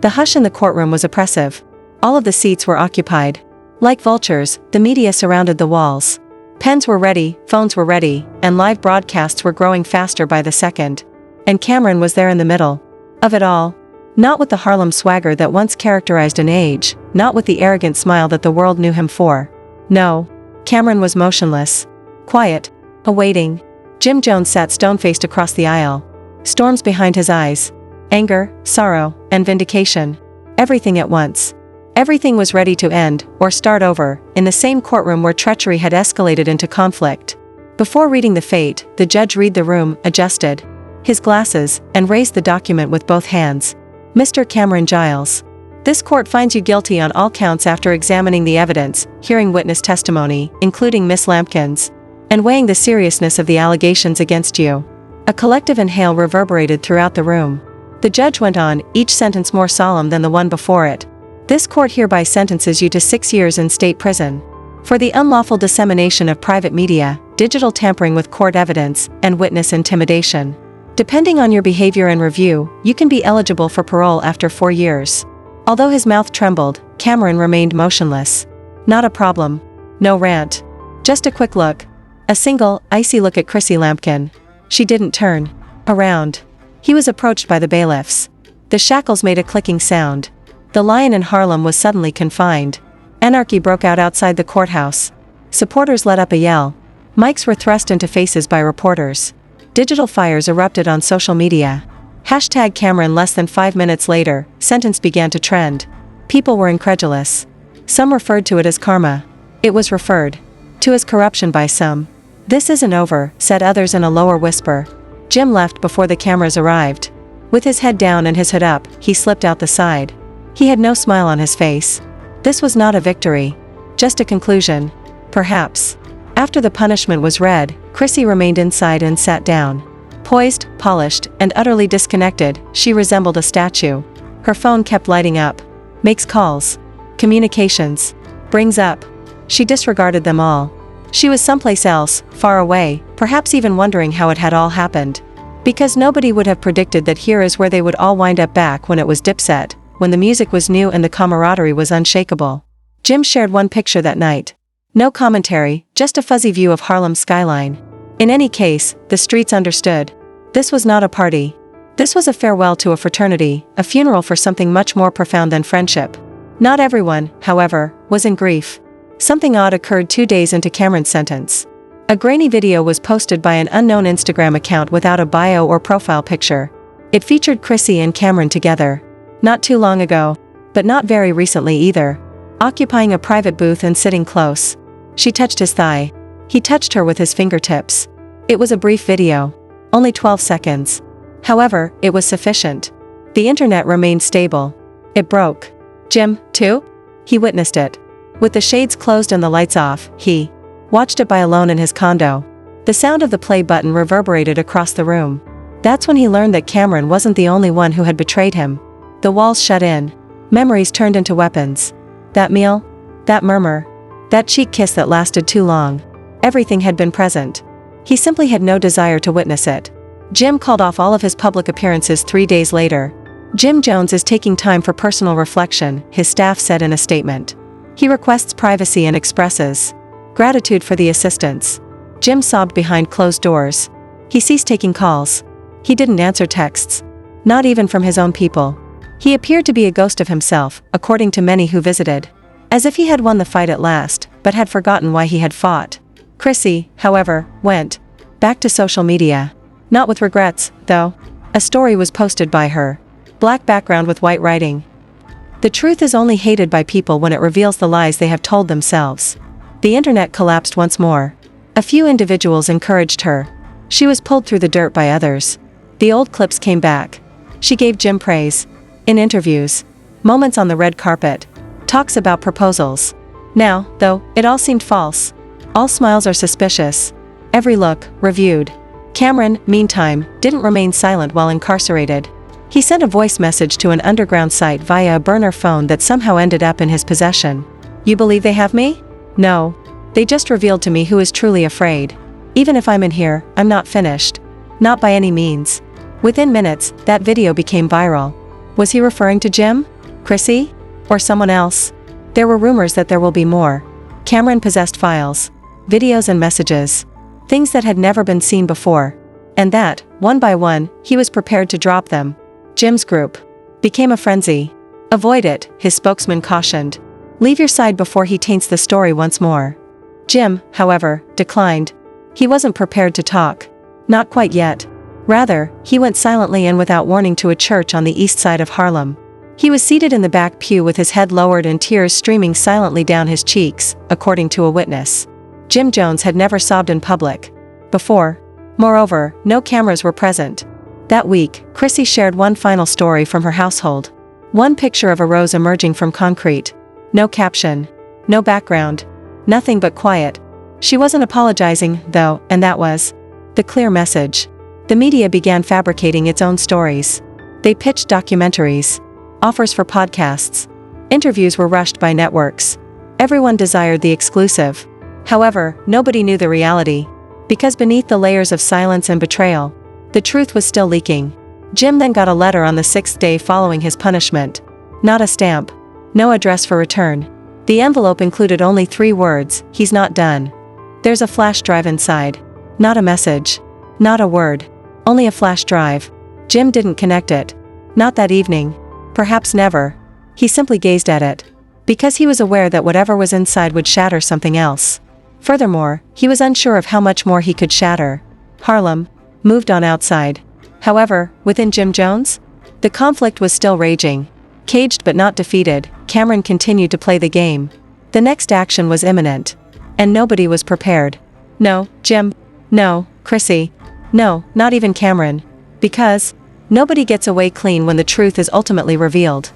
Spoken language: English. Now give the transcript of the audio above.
The hush in the courtroom was oppressive. All of the seats were occupied. Like vultures, the media surrounded the walls. Pens were ready, phones were ready, and live broadcasts were growing faster by the second. And Camron was there in the middle of it all. Not with the Harlem swagger that once characterized an age, not with the arrogant smile that the world knew him for. No. Camron was motionless. Quiet. Awaiting. Jim Jones sat stone-faced across the aisle. Storms behind his eyes. Anger, sorrow, and vindication. Everything at once. Everything was ready to end, or start over, in the same courtroom where treachery had escalated into conflict. Before reading the fate, the judge read the room, adjusted his glasses, and raised the document with both hands. Mr. Camron Giles. This court finds you guilty on all counts after examining the evidence, hearing witness testimony, including Miss Lampkins, and weighing the seriousness of the allegations against you. A collective inhale reverberated throughout the room. The judge went on, each sentence more solemn than the one before it. This court hereby sentences you to 6 years in state prison for the unlawful dissemination of private media, digital tampering with court evidence, and witness intimidation. Depending on your behavior and review, you can be eligible for parole after 4 years. Although his mouth trembled, Camron remained motionless. Not a problem. No rant. Just a quick look. A single, icy look at Chrissy Lampkin. She didn't turn around. He was approached by the bailiffs. The shackles made a clicking sound. The lion in Harlem was suddenly confined. Anarchy broke out outside the courthouse. Supporters let up a yell. Mics were thrust into faces by reporters. Digital fires erupted on social media. Hashtag Camron. Less than 5 minutes later, sentence began to trend. People were incredulous. Some referred to it as karma. It was referred to as corruption by some. This isn't over, said others in a lower whisper. Jim left before the cameras arrived. With his head down and his hood up, he slipped out the side. He had no smile on his face. This was not a victory. Just a conclusion. Perhaps. After the punishment was read, Chrissy remained inside and sat down. Poised, polished, and utterly disconnected, she resembled a statue. Her phone kept lighting up. Makes calls. Communications. Brings up. She disregarded them all. She was someplace else, far away, perhaps even wondering how it had all happened. Because nobody would have predicted that here is where they would all wind up back when it was Dipset, when the music was new and the camaraderie was unshakable. Jim shared one picture that night. No commentary, just a fuzzy view of Harlem's skyline. In any case, the streets understood. This was not a party. This was a farewell to a fraternity, a funeral for something much more profound than friendship. Not everyone, however, was in grief. Something odd occurred 2 days into Camron's sentence. A grainy video was posted by an unknown Instagram account without a bio or profile picture. It featured Chrissy and Camron together. Not too long ago, but not very recently either. Occupying a private booth and sitting close. She touched his thigh. He touched her with his fingertips. It was a brief video. Only 12 seconds. However, it was sufficient. The internet remained stable. It broke. Jim, too? He witnessed it. With the shades closed and the lights off, he watched it by alone in his condo. The sound of the play button reverberated across the room. That's when he learned that Camron wasn't the only one who had betrayed him. The walls shut in. Memories turned into weapons. That meal? That murmur? That cheek kiss that lasted too long. Everything had been present. He simply had no desire to witness it. Jim called off all of his public appearances 3 days later. Jim Jones is taking time for personal reflection, his staff said in a statement. He requests privacy and expresses gratitude for the assistance. Jim sobbed behind closed doors. He ceased taking calls. He didn't answer texts. Not even from his own people. He appeared to be a ghost of himself, according to many who visited. As if he had won the fight at last, but had forgotten why he had fought. Chrissy, however, went back to social media. Not with regrets, though. A story was posted by her. Black background with white writing. The truth is only hated by people when it reveals the lies they have told themselves. The internet collapsed once more. A few individuals encouraged her. She was pulled through the dirt by others. The old clips came back. She gave Jim praise. In interviews. Moments on the red carpet. Talks about proposals. Now, though, it all seemed false. All smiles are suspicious. Every look, reviewed. Camron, meantime, didn't remain silent while incarcerated. He sent a voice message to an underground site via a burner phone that somehow ended up in his possession. You believe they have me? No. They just revealed to me who is truly afraid. Even if I'm in here, I'm not finished. Not by any means. Within minutes, that video became viral. Was he referring to Jim? Chrissy? Or someone else? There were rumors that there will be more. Camron possessed files, videos and messages. Things that had never been seen before. And that, one by one, he was prepared to drop them. Jim's group became a frenzy. Avoid it, his spokesman cautioned. Leave your side before he taints the story once more. Jim, however, declined. He wasn't prepared to talk. Not quite yet. Rather, he went silently and without warning to a church on the east side of Harlem. He was seated in the back pew with his head lowered and tears streaming silently down his cheeks, according to a witness. Jim Jones had never sobbed in public before. Moreover, no cameras were present. That week, Chrissy shared one final story from her household. One picture of a rose emerging from concrete. No caption. No background. Nothing but quiet. She wasn't apologizing, though, and that was the clear message. The media began fabricating its own stories. They pitched documentaries, offers for podcasts. Interviews were rushed by networks. Everyone desired the exclusive. However, nobody knew the reality. Because beneath the layers of silence and betrayal, the truth was still leaking. Jim then got a letter on the 6th day following his punishment. Not a stamp. No address for return. The envelope included only 3 words, "He's not done." There's a flash drive inside. Not a message. Not a word. Only a flash drive. Jim didn't connect it. Not that evening. Perhaps never. He simply gazed at it. Because he was aware that whatever was inside would shatter something else. Furthermore, he was unsure of how much more he could shatter. Harlem moved on outside. However, within Jim Jones, the conflict was still raging. Caged but not defeated, Camron continued to play the game. The next action was imminent. And nobody was prepared. No, Jim. No, Chrissy. No, not even Camron. Because nobody gets away clean when the truth is ultimately revealed.